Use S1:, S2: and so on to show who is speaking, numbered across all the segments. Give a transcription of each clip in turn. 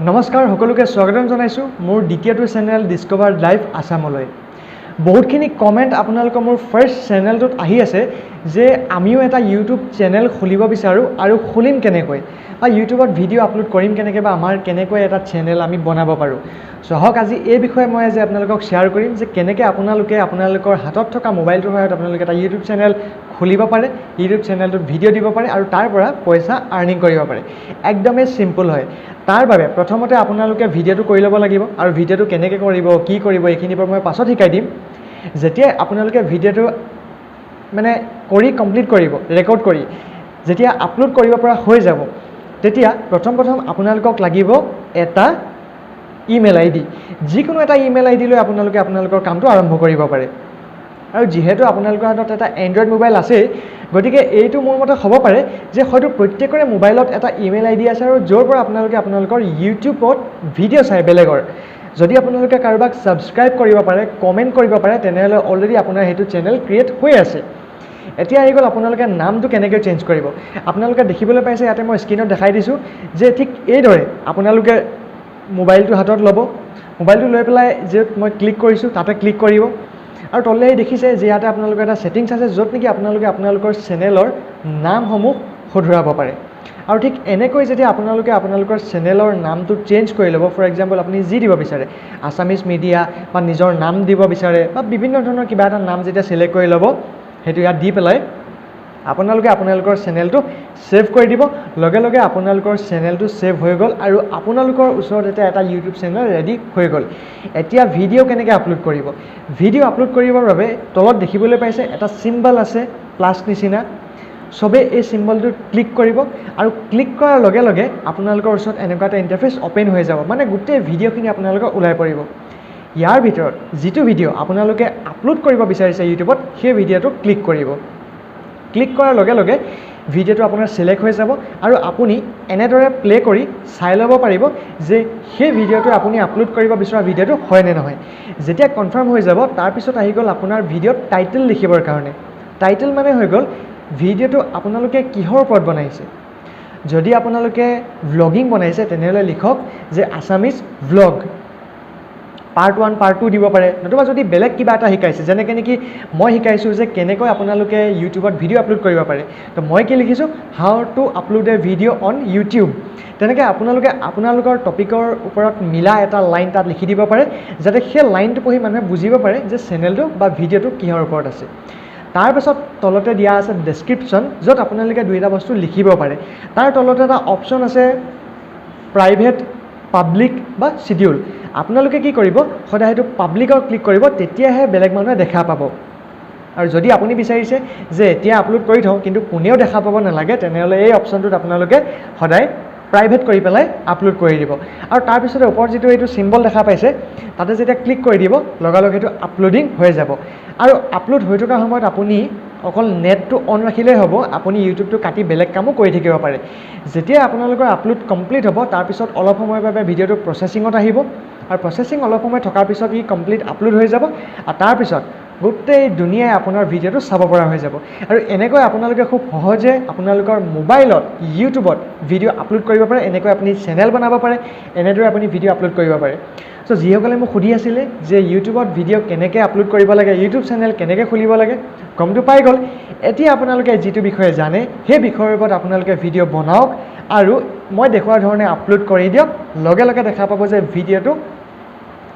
S1: নমস্কাৰ সকলোকে স্বাগতম জনাইছো মোৰ দ্বিতীয়টো চেনেল ডিসকভাৰ লাইভ আসামলৈ বহুতখিনি কমেন্ট আপোনালোকৰ মোৰ ফাৰ্স্ট চেনেলটোত আহি আছে যে আমিও এটা ইউটিউব চেনেল খুলিব বিচাৰো আৰু খুলিম কেনেকৈ বা ইউটিউবত ভিডিও আপলোড কৰিম কেনেকৈ বা আমাৰ কেনেকৈ এটা চেনেল আমি বনাব পাৰো সহক আজি এই বিষয়ে মই আজি আপোনালোকক শেয়াৰ কৰিম যে কেনেকৈ আপোনালোকে আপোনালোকৰ হাতত থকা মোবাইলটোৰ সহায়ত আপোনালোকে এটা ইউটিউব চেনেল খুলিব পাৰে ইউটিউব চেনেলটোত ভিডিও দিব পাৰে আৰু তাৰ পৰা পইচা আৰ্নিং কৰিব পাৰে একদমই সিম্পল হয় তাৰ বাবে প্ৰথমতে আপোনালোকে ভিডিওটো কৰি ল'ব লাগিব আৰু ভিডিওটো কেনেকৈ কৰিব কি কৰিব এইখিনিৰ পৰা মই পাছত শিকাই দিম যেতিয়া আপোনালোকে ভিডিওটো মানে কৰি কমপ্লিট কৰিব ৰেকৰ্ড কৰি যেতিয়া আপলোড কৰিব পৰা হৈ যাব তেতিয়া প্ৰথম আপোনালোকক লাগিব এটা ইমেইল আইডি যিকোনো এটা ইমেইল আইডি লৈ আপোনালোকে আপোনালোকৰ কামটো আৰম্ভ কৰিব পাৰে আৰু যেহেতু আপোনালোকৰ হাতত এটা এন্ড্ৰইড মোবাইল আছে গতিকে এইটো মোৰ মতে হ'ব পাৰে যে হয়তো প্ৰত্যেকৰে মোবাইলত এটা ইমেইল আইডি আছে আৰু য'ৰ পৰা আপোনালোকে আপোনালোকৰ ইউটিউবত ভিডিও চাই বেলেগৰ যদি আপোনালোকে কাৰোবাক সাবস্ক্ৰাইব কৰিব পাৰে কমেন্ট কৰিব পাৰে তেনেহলে অলৰেডি আপোনাৰ হেতু চেনেল ক্ৰিয়েট হৈ আছে এতিয়া এই গল আপোনালোকে নামটো কেনেকৈ চেঞ্জ কৰিব আপোনালোকে দেখিবলৈ পাইছে ইয়াতে মই স্ক্ৰিনত দেখাই দিছো যে ঠিক এই দৰে আপোনালোকে মোবাইলটো হাতত ল'ব মোবাইলটো লৈ পেলাই যে মই ক্লিক কৰিছো তাতে ক্লিক কৰিব আৰু তললে দেখিছে যে ইয়াতে আপোনালোকৰ এটা সেটিংছ আছে য'ত নেকি আপোনালোকে আপোনালোকৰ চেনেলৰ নামসমূহ সধৰাব পাৰে আৰু ঠিক এনেকৈ যদি আপোনালোকে আপোনালোকৰ চেনেলৰ নামটো চেঞ্জ কৰি ল'ব ফৰ এক্সাম্পল আপুনি যি দিব বিচাৰে আসামিজ মিডিয়া বা নিজৰ নাম দিব বিচাৰে বা বিভিন্ন ধৰণৰ কিবা এটা নাম যেতিয়া সিলেক্ট কৰি ল'ব হেতু ইয়াত দি পেলাই আপোনালোকে আপোনালোকৰ চেনেলটো সেভ কৰি দিব লগে লগে আপোনালোকৰ চেনেলটো সেভ হৈ গ'ল আৰু আপোনালোকৰ ওচৰত এটা ইউটিউব চেনেল ৰেডি হৈ গ'ল এতিয়া ভিডিও কেনেকৈ আপলোড কৰিব ভিডিও আপলোড কৰিবৰ বাবে তলত দেখিবলৈ পাইছে এটা সিম্বল আছে প্লাস নিচিনা সবে এই সিম্বলটো ক্লিক কৰিব আৰু ক্লিক কৰাৰ লগে লগে আপোনালোকৰ ওচৰত এনেকুৱা এটা ইন্টাৰফেস ওপেন হৈ যাব মানে গোটেই ভিডিওখিনি আপোনালোকৰ ওলাই পৰিব ইয়াৰ ভিতৰত যেটো ভিডিও আপোনালোকে আপলোড কৰিব বিচাৰিছে ইউটিউবত সেই ভিডিওটো ক্লিক কৰিব ক্লিক কৰাৰ লগে লগে ভিডিওটো আপোনাৰ সিলেক্ট হৈ যাব আৰু আপুনি এনেদৰে প্লে কৰি চাই ল'ব পাৰিব যে সেই ভিডিওটো আপুনি আপলোড কৰিব বিচৰা ভিডিওটো হয় নে নহয় যেতিয়া কনফাৰ্ম হৈ যাব তাৰ পিছত আহি গ'ল আপোনাৰ ভিডিওত টাইটেল লিখিবৰ কাৰণে টাইটেল মানে হৈ গ'ল ভিডিওটো আপোনালোকে কিহৰ ওপৰত বনাইছে যদি আপোনালোকে ব্লগিং বনাইছে তেনেহলে লিখক যে আসামিজ ব্লগ পাৰ্ট 1 পাৰ্ট 2 দিব পাৰে নতুবা যদি বেলেগ কিবা এটা শিকাইছে যেনেকৈ নেকি মই শিকাইছো যে কেনেকৈ আপোনালোকে ইউটিউবত ভিডিও আপলোড কৰিব পাৰে তো মই কি লিখিছো how to upload A video on YouTube তেনেকৈ আপোনালোকে আপোনালোকৰ টপিকৰ ওপৰত মিলা এটা লাইন তাত লিখি দিব পাৰে যাতে সেই লাইনটো পঢ়ি মানুহে বুজিব পাৰে যে চেনেলটো বা ভিডিওটো কিহৰ ওপৰত আছে তাৰ পাছত তলতে দিয়া আছে ডেসক্ৰিপচন য'ত আপোনালোকে দুইটা বস্তু লিখিব পাৰে তাৰ তলতে এটা অপচন আছে প্ৰাইভেট পাব্লিক বা শিডিউল আপোনালোকে কি কৰিব সদায় হেতু পাব্লিকৰ ক্লিক কৰিব তেতিয়াহে বেলেগ মানুহে দেখা পাব আৰু যদি আপুনি বিচাৰিছে যে এতিয়া আপলোড কৰি থওঁ কিন্তু কোনেও দেখা পাব নালাগে তেনেহলে এই অপচনটোত আপোনালোকে সদায় প্ৰাইভেট কৰি পেলাই আপলোড কৰি দিব আৰু তাৰ পিছতে ওপৰত যেটো এইটো সিম্বল দেখা পাইছে তাতে যেতিয়া ক্লিক কৰি দিব লগালগ হেতু আপলোডিং হৈ যাব আৰু আপলোড হৈ থকা সময়ত আপুনি অকল নেটটো অন ৰাখিলে হ'ব আপুনি ইউটিউবটো কাটি বেলেগ কামো কৰি থাকিব পাৰে যেতিয়া আপোনালোকৰ আপলোড কমপ্লিট হ'ব তাৰ পিছত অলপ সময়ৰ বাবে ভিডিওটো প্ৰসেসিংত আহিব আৰু প্ৰসেসিং অলপ সময় থকাৰ পিছত ই কমপ্লিট আপলোড হৈ যাব আৰু তাৰ পিছত গোটেই দুনিয়াই আপোনাৰ ভিডিওটো চাব পৰা হৈ যাব আৰু এনেকৈ আপোনালোকে খুব সহজে আপোনালোকৰ মোবাইলত ইউটিউবত ভিডিও আপলোড কৰিব পাৰে এনেকৈ আপুনি চেনেল বনাব পাৰে এনেদৰে আপুনি ভিডিও আপলোড কৰিব পাৰে সো যিসকলে মোক সুধি আছিলে যে ইউটিউবত ভিডিও কেনেকৈ আপলোড কৰিব লাগে ইউটিউব চেনেল কেনেকৈ খুলিব লাগে গমটো পাই গ'ল এতিয়া আপোনালোকে যেটো বিষয়ে জানে সেই বিষয়ৰ ওপৰত আপোনালোকে ভিডিও বনাওক আৰু মই দেখুৱাৰ ধৰণে আপলোড কৰি দিয়ক লগে লগে দেখা পাব যে ভিডিওটো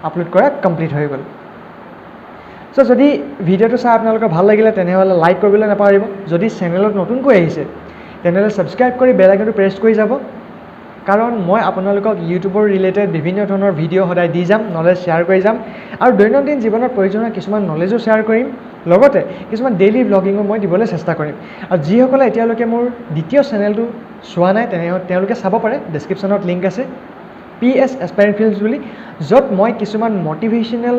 S1: আপলোড কৰা কমপ্লিট হৈ গ'ল সো যদি ভিডিওটো চাই আপোনালোকৰ ভাল লাগিলে তেনেহলে লাইক কৰিবলৈ নাপাহৰিব যদি চেনেলত নতুনকৈ আহিছে তেনেহলে সাবস্ক্ৰাইব কৰি বেল আইকনটো প্ৰেছ কৰি যাব কাৰণ মই আপোনালোকক ইউটিউবৰ ৰিলেটেড বিভিন্ন ধৰণৰ ভিডিও সদায় দি যাম নলেজ শেয়াৰ কৰি যাম আৰু দৈনন্দিন জীৱনত প্ৰয়োজনীয় কিছুমান নলেজো শেয়াৰ কৰিম লগতে কিছুমান ডেইলি ব্লগিংও মই দিবলৈ চেষ্টা কৰিম আৰু যিসকলে এতিয়ালৈকে মোৰ দ্বিতীয় চেনেলটো চোৱা নাই তেওঁলোকে চাব পাৰে ডেসক্ৰিপচনত লিংক আছে PS Aspirant Films বুলি য'ত মই কিছুমান মটিভেশ্যনেল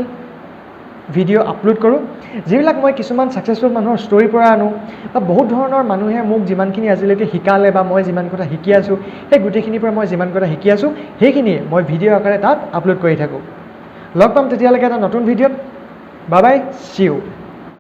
S1: ভিডিও আপলোড কৰোঁ যিবিলাক মই কিছুমান সাকসেসফুল মানুহৰ ষ্টৰী পৰা আনো বা বহুত ধৰণৰ মানুহে মোক যিমানখিনি আজিলৈকে শিকালে বা মই যিমান কথা শিকি আছো সেই গুটেখিনিৰ পৰা মই যিমান কথা শিকি আছো সেইখিনি মই ভিডিও আকাৰে তাত আপলোড কৰি থাকো লগ পাম তেতিয়ালৈকে এটা নতুন ভিডিওত বাই বাই সি ইউ